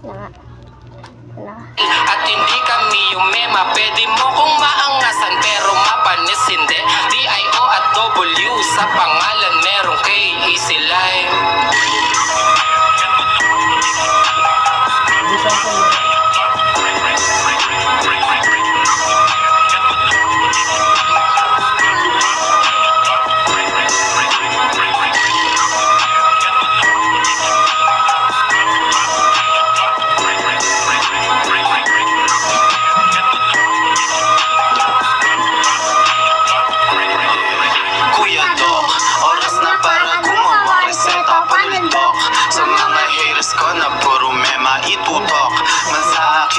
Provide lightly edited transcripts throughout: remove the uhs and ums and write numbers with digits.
At hindi kami yung mema, pwede mo kong maangasan pero mapanis hindi. D-I-O at W sa pangalan merong K, easy life.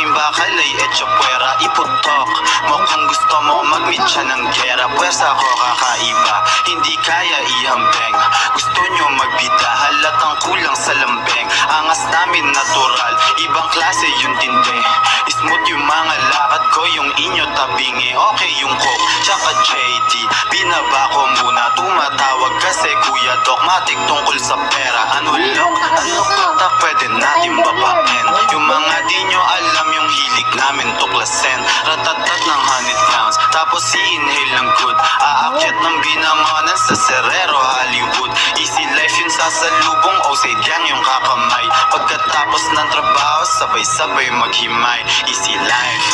Bakalay at chapwera iputok. Mukhang gusto mo magmitsa ng gera. Pwersa ko kakaiba, hindi kaya ihambeng. Gusto nyo magbida, halatang kulang sa lambeng. Angas namin natural, ibang klase yung tinde. Smooth yung mga lakad ko, yung inyo tabingi. Okay yung coke, tsaka JD. Binaba ko muna, tumatawag kasi Kuya Dogmatic tungkol sa pera. Ano lok, ano kata pwede natin babain. Yung mga di nyo alam yung hilig namin tuklasin. Ratatat ng 100 rounds, tapos i-inhale ng good. Aakyat ng binangonan sa Serrero, Hollywood. Easy life yun sasalubong, OC gang yung kakamay. Pagkatapos ng trabaho, sabay-sabay maghimay. Easy life.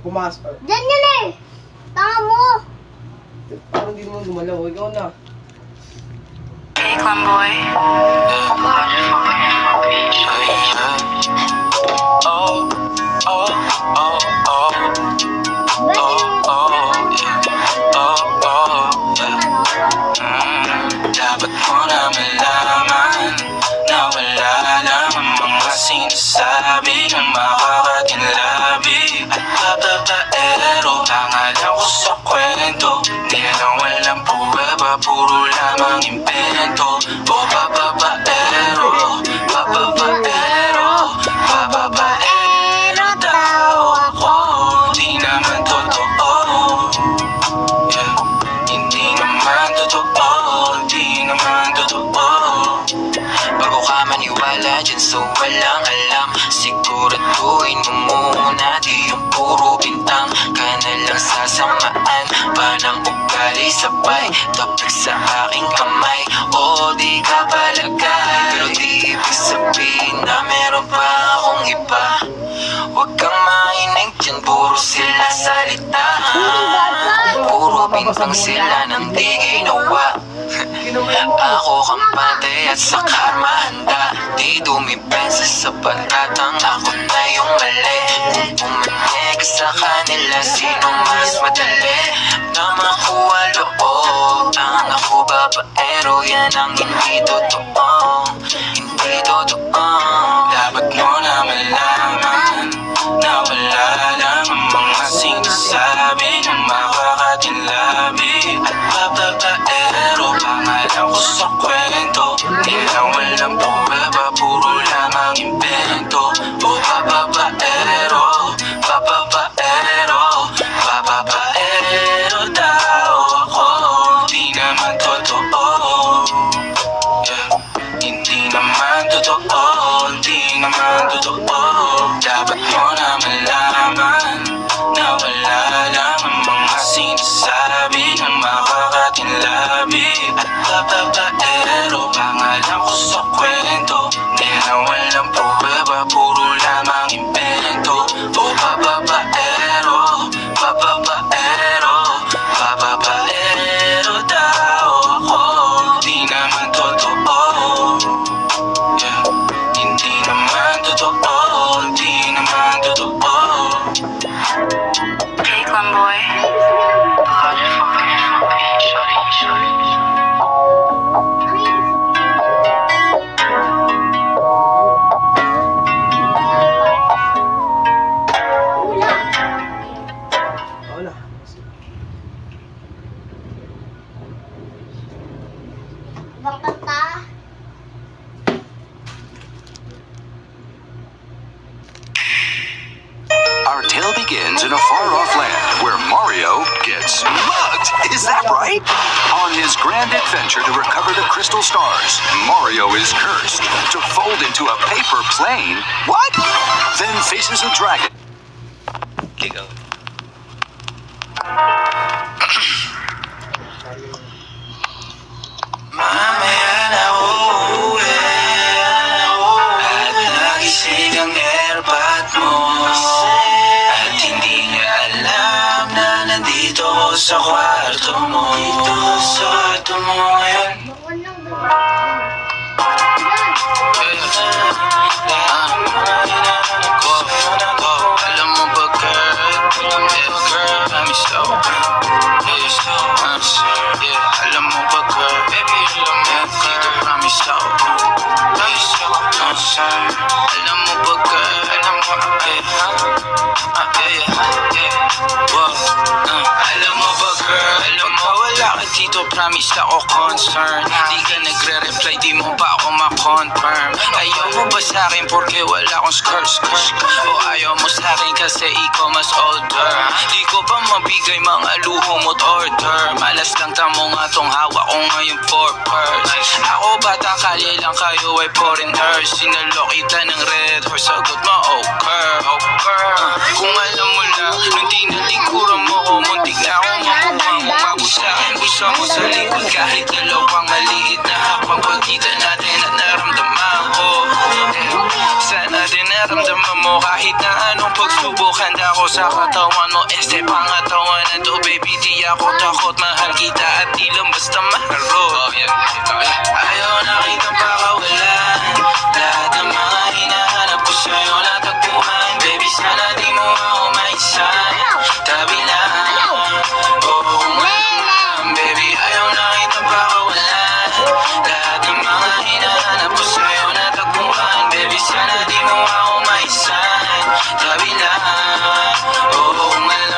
Pumasok. Diyan yun eh! Tanga mo! Parang hindi naman gumalaw. Ikaw na. Hey, Clamboy. Dapat mo na malaman na wala lang ang mga sinasabi ng makakatinlabi at babaero. Pangalan ko sa kwento, di lang walang pruweba, puro lamang invento. O babaero, babaero, babaero daw ako. Di naman totoo, yeah. Hindi naman totoo, di naman totoo. Bago ka maniwala dyan so walang alam, siguraduhin mo muna di yung puro bintang ka na lang sasamaan pa ng ugali sabay tapik sa aking kamay. O di ka palagay, pero di ibig sabihin na meron pa akong iba. Huwag kang makinig dyan, puro sila salita, puro bintang sila nang di ginawa. Ako kampante at sa karma handa, di dumipensa sa patatang ako na yung mali. Kung pumanig sa kanila, sino mas madali na makuha loob? Ang ako babaero, yan ang hindi totoo, hindi totoo. Dapat mo na malaman na wala lang ang mga sinasabi ng makakatinlabi at babaero. Pangalan ko sa kwento, di lang walang pruweba, puro lamang invento. O babaero, babaero, babaero daw ako. Di naman totoo, yeah. Hindi naman totoo, di naman totoo. Our tale begins in a far-off land where Mario gets mugged. Is that right? On his grand adventure to recover the crystal stars, Mario is cursed to fold into a paper plane. What? Then faces a dragon. Ligaw. Mamaya na uuwi at nagising ang airpot mo at hindi niya alam na nandito ako sa kwarto mo. Dito sa kwarto mo ngayon. Bukod ng Yan. Alam mo ba girl, promise ako. Alam mo ba girl, dito promise ako. Alam mo ba girl, alam mo ba girl, alam mo wala ka dito, promise ako concern. Di ka nagre-reply, di mo pa ako ma-confirm. Ayaw mo ba sa'kin porque wala akong skirt? O ayaw mo sa'kin kasi ikaw mas older? Di ko pa mabigay mga luho mo't order. Malas lang tamo nga tong hawak ko ngayon for purse. Ako batang kalye lang, kayo ay foreigners. Sinalo kita ng red horse, sagot mo okay. Kung alam mo lang, nung tinalikuran mo ko, muntik na ako makuha. Umabot sa'kin, gusto mo sa likod kahit dalawang maliit na hakbang. Pagkita natin at naramdaman ko, sana din naramdaman mo kahit na anong pagsubok. Handa ko sa katawan mo, este pangatawan na to baby. Di ako takot, mahal kita at di lang basta maharot. Ayaw na kitang pakawalan, lahat ng mga hinahanap ko sa'yo natagpuan. Baby sana di mo ako maisan, tabi lang. Baby ayaw na kitang pakawalan, lahat ng mga hinahanap ko sa'yo natagpuan. Baby sana di mo ako maisan, tabi lang.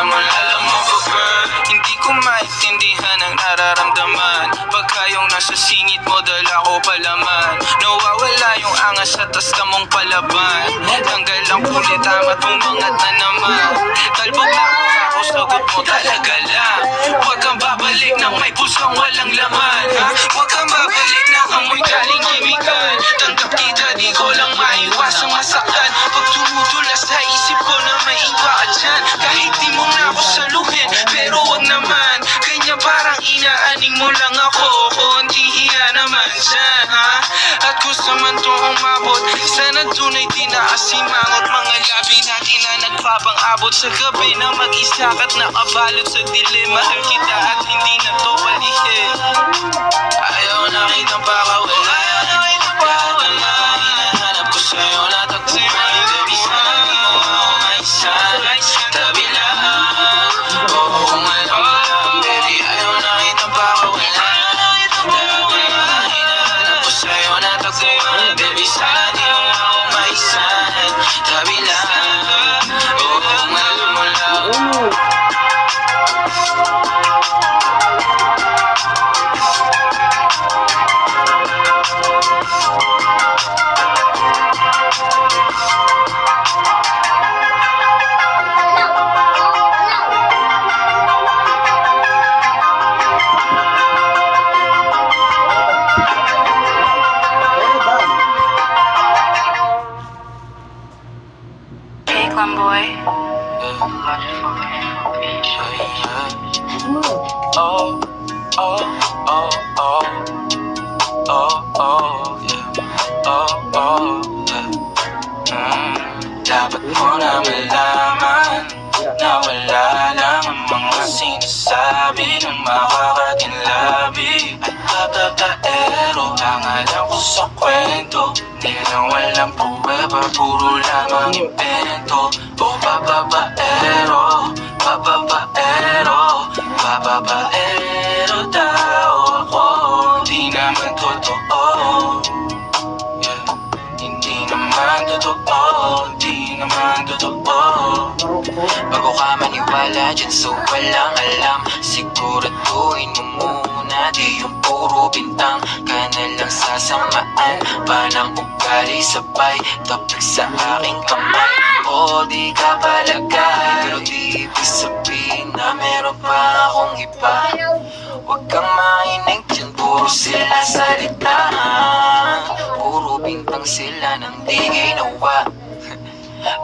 Alam mo ba girl, hindi ko maintindihan ang nararamdaman. Pagka yung nasa singit mo, dala ko palaman. Nawawala yung angas sa tas na mong palaban. Tanggal ang kulit, tama't umangat na naman. Talbog na ako, sagot mo talaga lang. Huwag kang babalik ng may pusong walang laman, ha? Huwag kang babalik na amoy galing kemikal. Tanggap kita, di ko lang maiwasang masaktan. Pag tumutulas sa isip ko na may iba ka dyan. Kahit di mo na ako saluhin, pero wag naman. Ganyan parang inaaning mo lang ako. Konti hiya naman dyan, ha? At kung sa man to umabot, sana tunay tinaasimang at mga labi natin na nagpapang abot sa gabi na mag-isa ka't nakabalot sa dilim. Mahal kita at hindi na to balikin. Ayaw na kitang pakawalan, lahat ng mga hinahanap ko sa'yo natagpuan. Baby sana di mo ako maisan, tabi lang. Kung alam mo lang baby, ayaw na kitang pakawalan, lahat ng mga hinahanap ko sa'yo natagpuan. Baby sana di mo ako maisan, tabi lang. Kung alam mo lang. Hey, Clem boy. Oh, oh, oh, oh, oh, oh, yeah. Oh, oh, yeah. Dapat mo na malaman na wala lang ang mga sinasabi ng makakatinlabi at babaero. Ang alam ko sa kwento, di lang walang pruweba, puro lamang invento. O babaero, babaero, babaero daw ako. Di naman totoo, yeah. Hindi naman totoo, di naman totoo. Bago ka maniwala dyan so walang alam, siguraduhin mo muna di yung puro bintang ka na lang sasamaan. Panang ugali sabay tapos sa aking kamay, o di ka palagay. pa akong iba. Huwag kang makinig dyan, puro sila salita. Puro bintang sila nang di ginawa.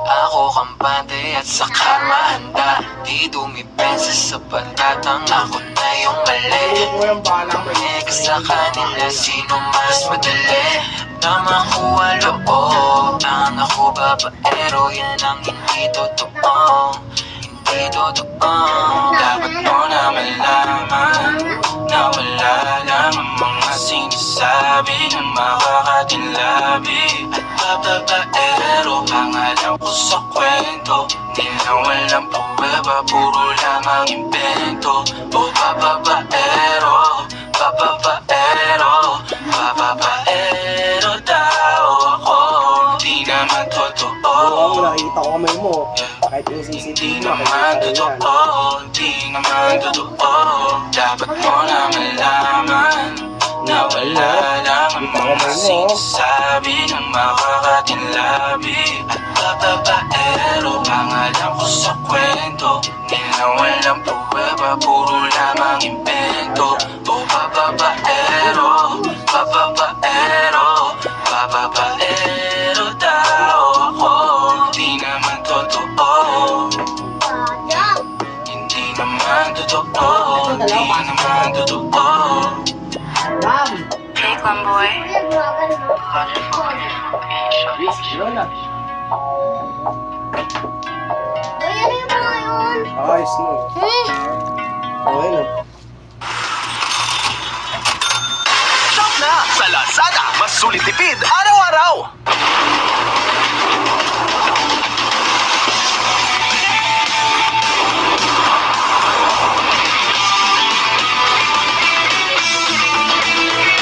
Ako kampante at saka mahanda. Di dumipensa sa patatang ako na yung mali. Walang balang mo. Sa kanila sino mas madali na makuha loob. Ang ako babaero, yan ang hindi totoo. Hindi totoo. Dapat mo na malaman na wala lang ang mga sinasabi na makakatinlabi. At babaero, pangalan ko sa kwento. Di na walang pruweba, puro lamang invento. O babaero, babaero, babaero daw ako. Di naman totoo. Oo, nakikita ko kamay mo. Kahit yung Hindi CCTV naman totoo, hindi naman totoo. Dapat mo na malaman na wala lang ang mga sinasabi ng makakatinlabi. At babaero, pangalan ko sa kwento. Di na walang pruweba, puro lamang invento. O babaero, babaero, babaero daw ako. Di naman totoo. Hindi naman totoo, hindi naman totoo. Dam! Take one, boy. Yun na. Uy, ano yung mga yun? Ayos mo. Okay na. Shop na sa Lazada. Mas sulit tipid araw-araw.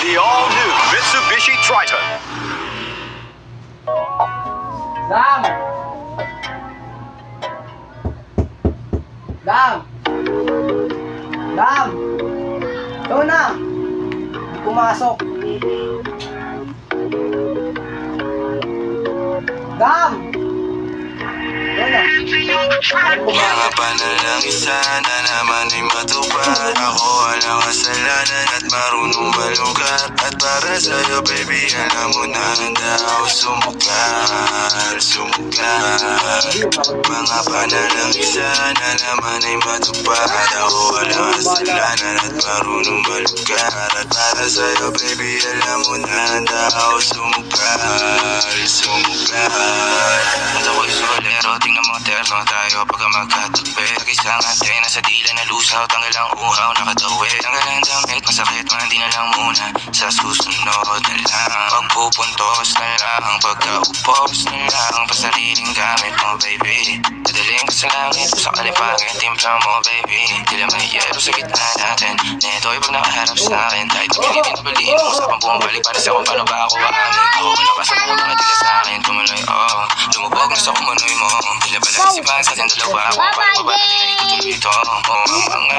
The all-new Mitsubishi Triton. Dam! Dam! Dam! Ito na! Hindi pumasok. Dam! Ito na. Mga panalangin sana naman ay matupad. Ako walang kasalanan at marunong malugat. At para sa'yo baby, alam mo na handa ako sumugal, sumugal. Mga panalangin sana naman ay matupad. Ako walang kasalanan at marunong malugat. At para sa'yo baby, alam mo na handa ako sumugal, sumugal. At ako'y solero, tingnan mo terno tayo pagka magkatabi. Isang antena sa dila na lusaw, tanggal ang uhaw, nakatawi. Tanggal ang damit, masakit, mandi na lang muna. Sa susunod na lang, pagpupuntos na lang, pagkaupos na lang, pasariling gamit mo baby. Dadaling ka sa langit, sa kalipagin, timpla mo baby. Tila may yero sa gitna natin, neto'y pag nakaharap sa akin. Kahit pinitin na baliin mo, usapang bumabalik para sa kung paano ba ako aamin. Ako malakas ang mga tila sa akin, tumuloy oh. Lumubog na sa kumunoy mo, tila pala isipan sa ating dalawa. Kung paano ba natin ay itutuloy ito. Ang mga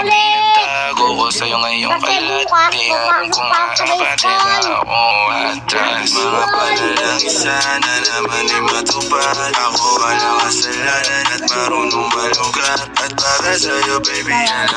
pinagtago ko sa'yo ngayong kalat. Di alam kung aabante na ako atras. Mga panalangin sana naman ay matupad. Ako walang kasalanan at marunong malugat. At para sa'yo baby, alam